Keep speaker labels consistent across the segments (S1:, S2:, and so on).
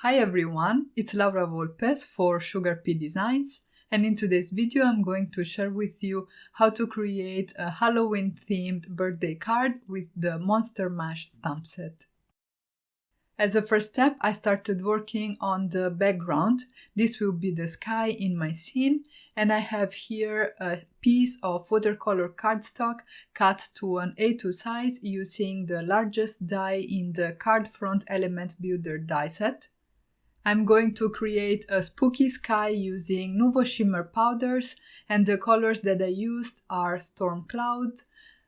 S1: Hi everyone, it's Laura Volpes for SugarPea Designs, and in today's video I'm going to share with you how to create a Halloween themed birthday card with the Monster Mash stamp set. As a first step, I started working on the background. This will be the sky in my scene, and I have here a piece of watercolor cardstock cut to an A2 size using the largest die in the Card Front Element Builder die set. I'm going to create a spooky sky using Nuvo Shimmer powders, and the colors that I used are Storm Cloud,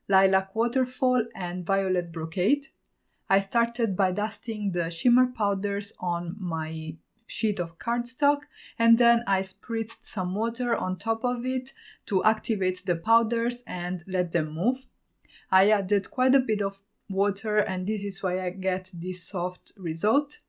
S1: Lilac Waterfall, and Violet Brocade. I started by dusting the shimmer powders on my sheet of cardstock, and then I spritzed some water on top of it to activate the powders and let them move. I added quite a bit of water, and this is why I get this soft result.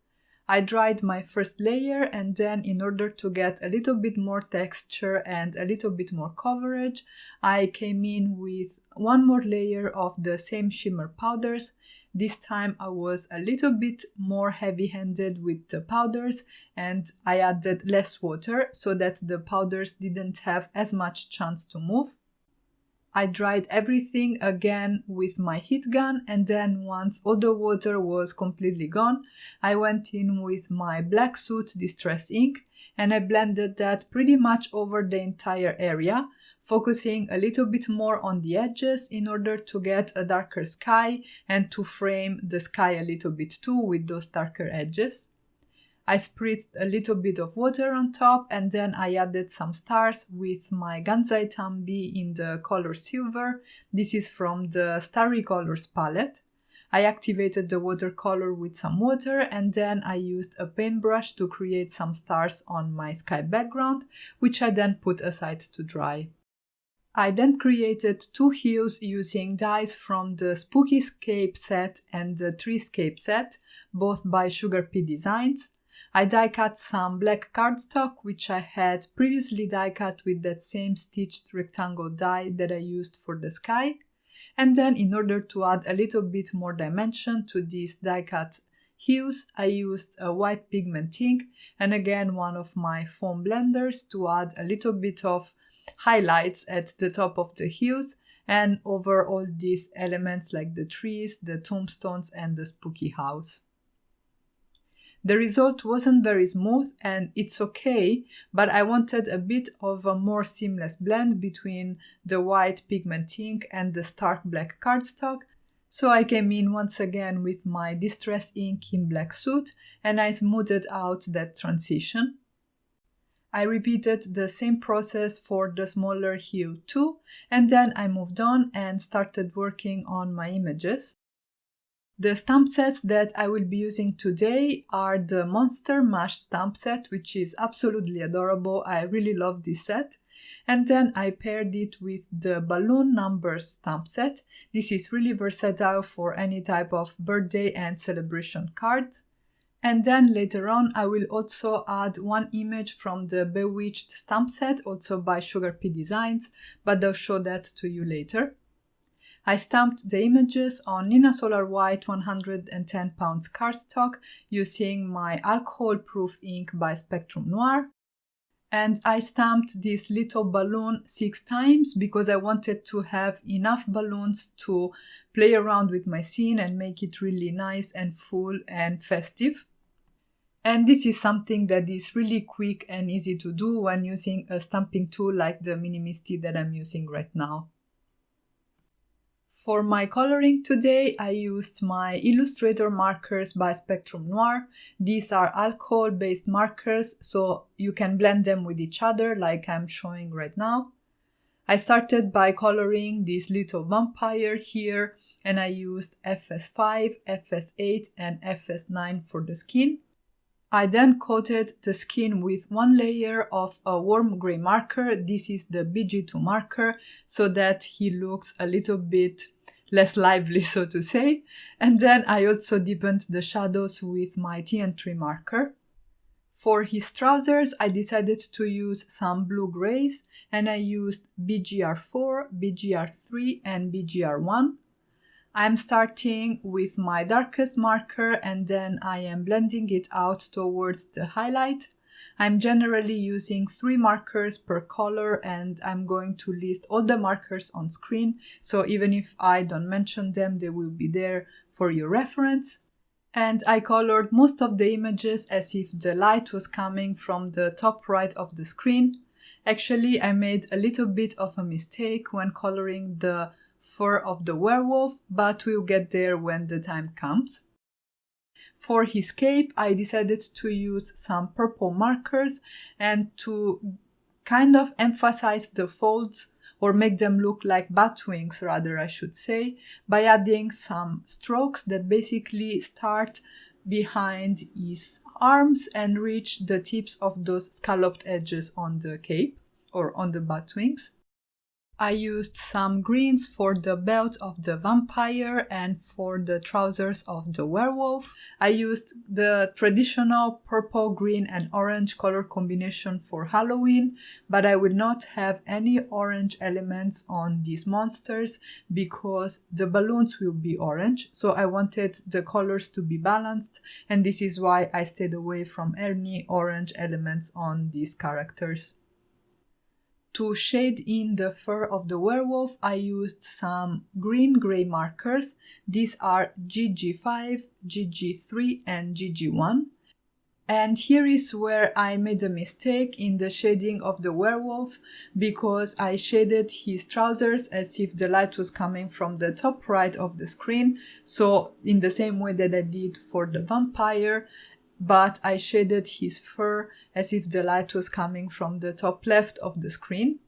S1: I dried my first layer, and then in order to get a little bit more texture and a little bit more coverage, I came in with one more layer of the same shimmer powders. This time I was a little bit more heavy-handed with the powders, and I added less water so that the powders didn't have as much chance to move. I dried everything again with my heat gun, and then once all the water was completely gone, I went in with my Black Soot Distress ink and I blended that pretty much over the entire area, focusing a little bit more on the edges in order to get a darker sky and to frame the sky a little bit too with those darker edges. I spritzed a little bit of water on top, and then I added some stars with my Gansai Tambi in the color silver. This is from the Starry Colors palette. I activated the watercolor with some water, and then I used a paintbrush to create some stars on my sky background, which I then put aside to dry. I then created two hues using dies from the SpookyScape set and the TreeScape set, both by SugarPea Designs. I die cut some black cardstock, which I had previously die cut with that same stitched rectangle die that I used for the sky. And then in order to add a little bit more dimension to these die cut hues, I used a white pigment ink and again one of my foam blenders to add a little bit of highlights at the top of the hues and over all these elements like the trees, the tombstones, and the spooky house. The result wasn't very smooth, and it's okay, but I wanted a bit of a more seamless blend between the white pigment ink and the stark black cardstock, so I came in once again with my Distress ink in Black Soot and I smoothed out that transition. I repeated the same process for the smaller hue too, and then I moved on and started working on my images. The stamp sets that I will be using today are the Monster Mash stamp set, which is absolutely adorable. I really love this set. And then I paired it with the Balloon Numbers stamp set. This is really versatile for any type of birthday and celebration card. And then later on I will also add one image from the Bewitched stamp set, also by SugarPea Designs, but I'll show that to you later. I stamped the images on Nina Solar White 110 pounds cardstock using my alcohol-proof ink by Spectrum Noir. And I stamped this little balloon 6 times because I wanted to have enough balloons to play around with my scene and make it really nice and full and festive. And this is something that is really quick and easy to do when using a stamping tool like the Mini Misty that I'm using right now. For my coloring today, I used my Illustrator markers by Spectrum Noir. These are alcohol-based markers, so you can blend them with each other like I'm showing right now. I started by coloring this little vampire here, and I used FS5, FS8, and FS9 for the skin. I then coated the skin with one layer of a warm gray marker. This is the BG2 marker, so that he looks a little bit less lively, so to say. And then I also deepened the shadows with my TN3 marker. For his trousers, I decided to use some blue grays, and I used BGR4, BGR3, and BGR1. I'm starting with my darkest marker and then I am blending it out towards the highlight. I'm generally using 3 markers per color and I'm going to list all the markers on screen, so even if I don't mention them, they will be there for your reference. And I colored most of the images as if the light was coming from the top right of the screen. Actually, I made a little bit of a mistake when coloring the fur of the werewolf, but we'll get there when the time comes. For his cape, I decided to use some purple markers and to kind of emphasize the folds, or make them look like bat wings rather, I should say, by adding some strokes that basically start behind his arms and reach the tips of those scalloped edges on the cape or on the bat wings. I used some greens for the belt of the vampire and for the trousers of the werewolf. I used the traditional purple, green and orange color combination for Halloween, but I will not have any orange elements on these monsters because the balloons will be orange, so I wanted the colors to be balanced, and this is why I stayed away from any orange elements on these characters. To shade in the fur of the werewolf, I used some green-gray markers. These are GG5, GG3 and GG1. And here is where I made a mistake in the shading of the werewolf, because I shaded his trousers as if the light was coming from the top right of the screen, so in the same way that I did for the vampire, but I shaded his fur as if the light was coming from the top left of the screen.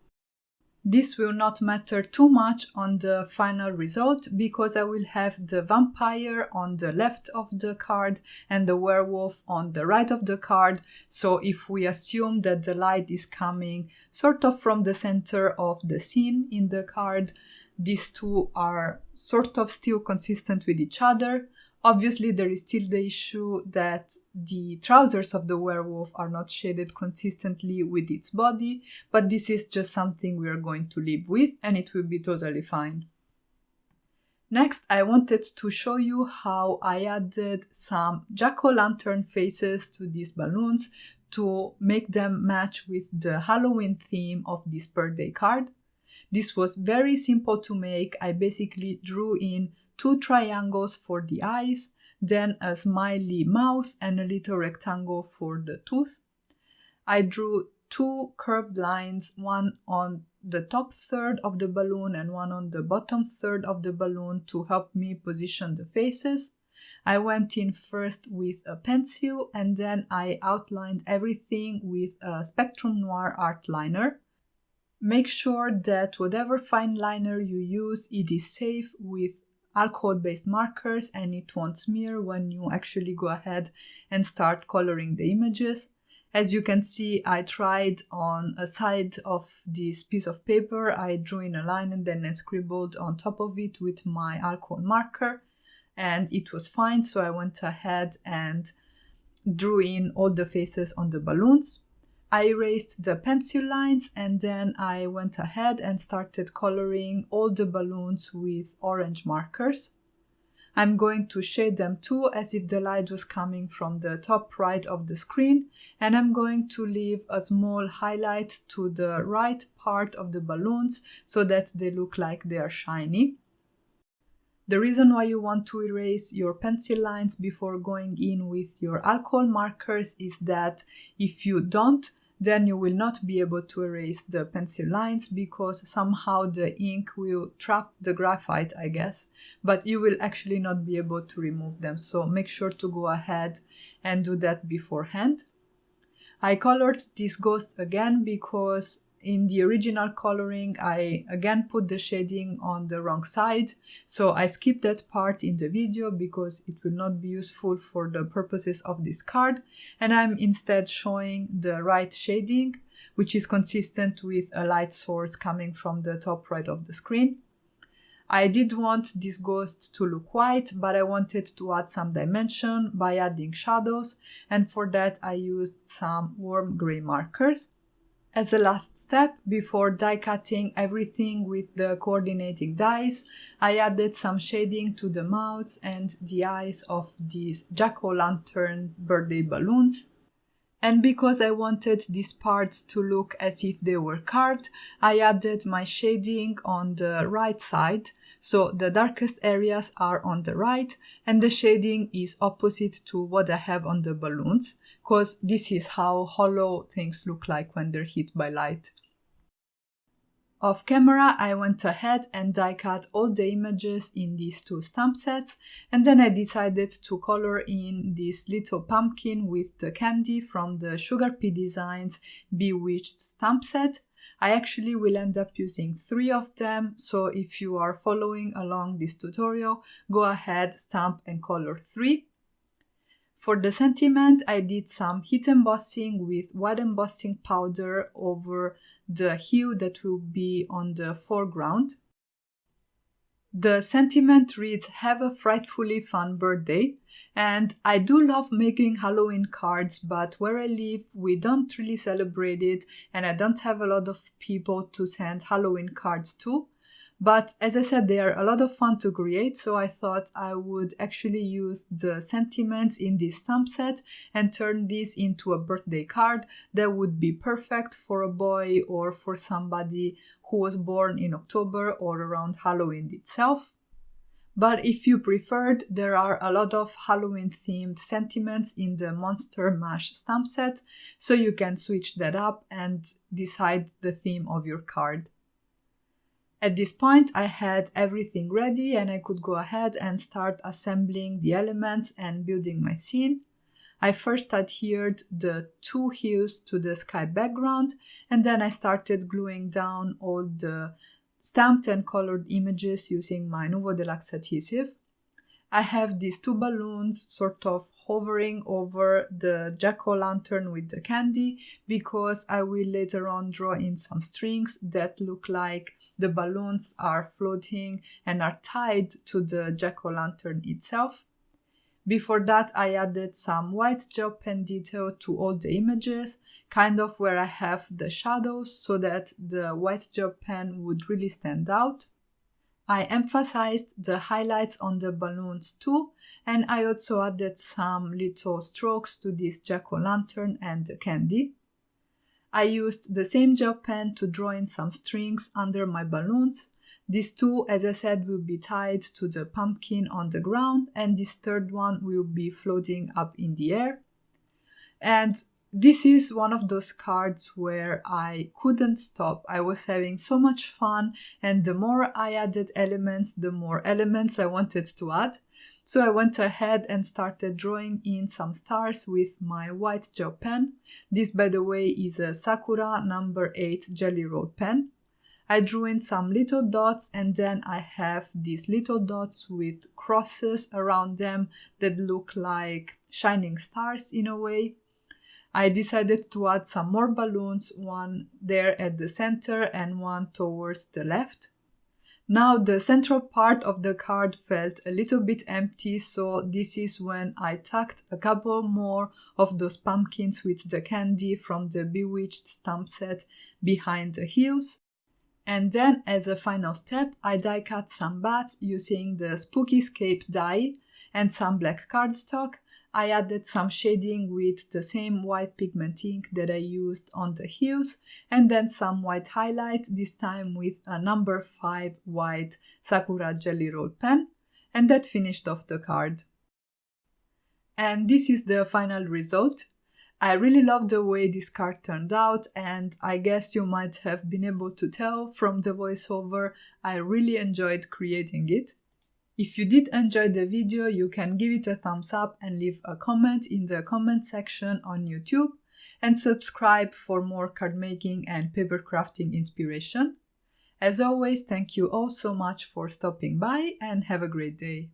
S1: This will not matter too much on the final result because I will have the vampire on the left of the card and the werewolf on the right of the card, so if we assume that the light is coming sort of from the center of the scene in the card, these two are sort of still consistent with each other. Obviously, there is still the issue that the trousers of the werewolf are not shaded consistently with its body, but this is just something we are going to live with and it will be totally fine. Next, I wanted to show you how I added some jack-o'-lantern faces to these balloons to make them match with the Halloween theme of this birthday card. This was very simple to make. I basically drew in 2 triangles for the eyes, then a smiley mouth and a little rectangle for the tooth. I drew 2 curved lines, one on the top third of the balloon and one on the bottom third of the balloon to help me position the faces. I went in first with a pencil and then I outlined everything with a Spectrum Noir art liner. Make sure that whatever fine liner you use, it is safe with alcohol-based markers and it won't smear when you actually go ahead and start coloring the images. As you can see, I tried on a side of this piece of paper, I drew in a line and then I scribbled on top of it with my alcohol marker and it was fine, so I went ahead and drew in all the faces on the balloons. I erased the pencil lines and then I went ahead and started coloring all the balloons with orange markers. I'm going to shade them too as if the light was coming from the top right of the screen, and I'm going to leave a small highlight to the right part of the balloons so that they look like they are shiny. The reason why you want to erase your pencil lines before going in with your alcohol markers is that if you don't, then you will not be able to erase the pencil lines because somehow the ink will trap the graphite, I guess, but you will actually not be able to remove them, so make sure to go ahead and do that beforehand. I colored this ghost again because in the original coloring I again put the shading on the wrong side, so I skipped that part in the video because it will not be useful for the purposes of this card, and I'm instead showing the right shading, which is consistent with a light source coming from the top right of the screen. I did want this ghost to look white, but I wanted to add some dimension by adding shadows, and for that I used some warm gray markers. As a last step, before die cutting everything with the coordinating dies, I added some shading to the mouths and the eyes of these jack-o'-lantern birthday balloons. And because I wanted these parts to look as if they were carved, I added my shading on the right side, so the darkest areas are on the right and the shading is opposite to what I have on the balloons, because this is how hollow things look like when they're hit by light. Off camera, I went ahead and die cut all the images in these two stamp sets, and then I decided to color in this little pumpkin with the candy from the SugarPea Designs Bewitched stamp set. I actually will end up using 3 of them, so if you are following along this tutorial, go ahead, stamp and color 3. For the sentiment, I did some heat embossing with white embossing powder over the hue that will be on the foreground. The sentiment reads, "Have a frightfully fun birthday," and I do love making Halloween cards, but where I live we don't really celebrate it and I don't have a lot of people to send Halloween cards to. But as I said, they are a lot of fun to create, so I thought I would actually use the sentiments in this stamp set and turn this into a birthday card that would be perfect for a boy or for somebody who was born in October or around Halloween itself. But if you preferred, there are a lot of Halloween themed sentiments in the Monster Mash stamp set, so you can switch that up and decide the theme of your card. At this point, I had everything ready and I could go ahead and start assembling the elements and building my scene. I first adhered the 2 hues to the sky background, and then I started gluing down all the stamped and colored images using my Nuvo Deluxe adhesive. I have these 2 balloons sort of hovering over the jack-o'-lantern with the candy because I will later on draw in some strings that look like the balloons are floating and are tied to the jack-o'-lantern itself. Before that, I added some white gel pen detail to all the images, kind of where I have the shadows so that the white gel pen would really stand out. I emphasized the highlights on the balloons too, and I also added some little strokes to this jack-o'-lantern and the candy. I used the same gel pen to draw in some strings under my balloons. These 2, as I said, will be tied to the pumpkin on the ground, and this 3rd one will be floating up in the air. And this is one of those cards where I couldn't stop. I was having so much fun, and the more I added elements, the more elements I wanted to add. So I went ahead and started drawing in some stars with my white gel pen. This, by the way, is a Sakura No. 8 Jelly Roll pen. I drew in some little dots, and then I have these little dots with crosses around them that look like shining stars in a way. I decided to add some more balloons, one there at the center and one towards the left. Now the central part of the card felt a little bit empty, so this is when I tucked a couple more of those pumpkins with the candy from the Bewitched stamp set behind the heels. And then, as a final step, I die cut some bats using the SpookyScape die and some black cardstock. I added some shading with the same white pigment ink that I used on the hues, and then some white highlight, this time with a No. 5 white Sakura Jelly Roll pen, and that finished off the card. And this is the final result. I really love the way this card turned out, and I guess you might have been able to tell from the voiceover, I really enjoyed creating it. If you did enjoy the video, you can give it a thumbs up and leave a comment in the comment section on YouTube, and subscribe for more card making and paper crafting inspiration. As always, thank you all so much for stopping by and have a great day.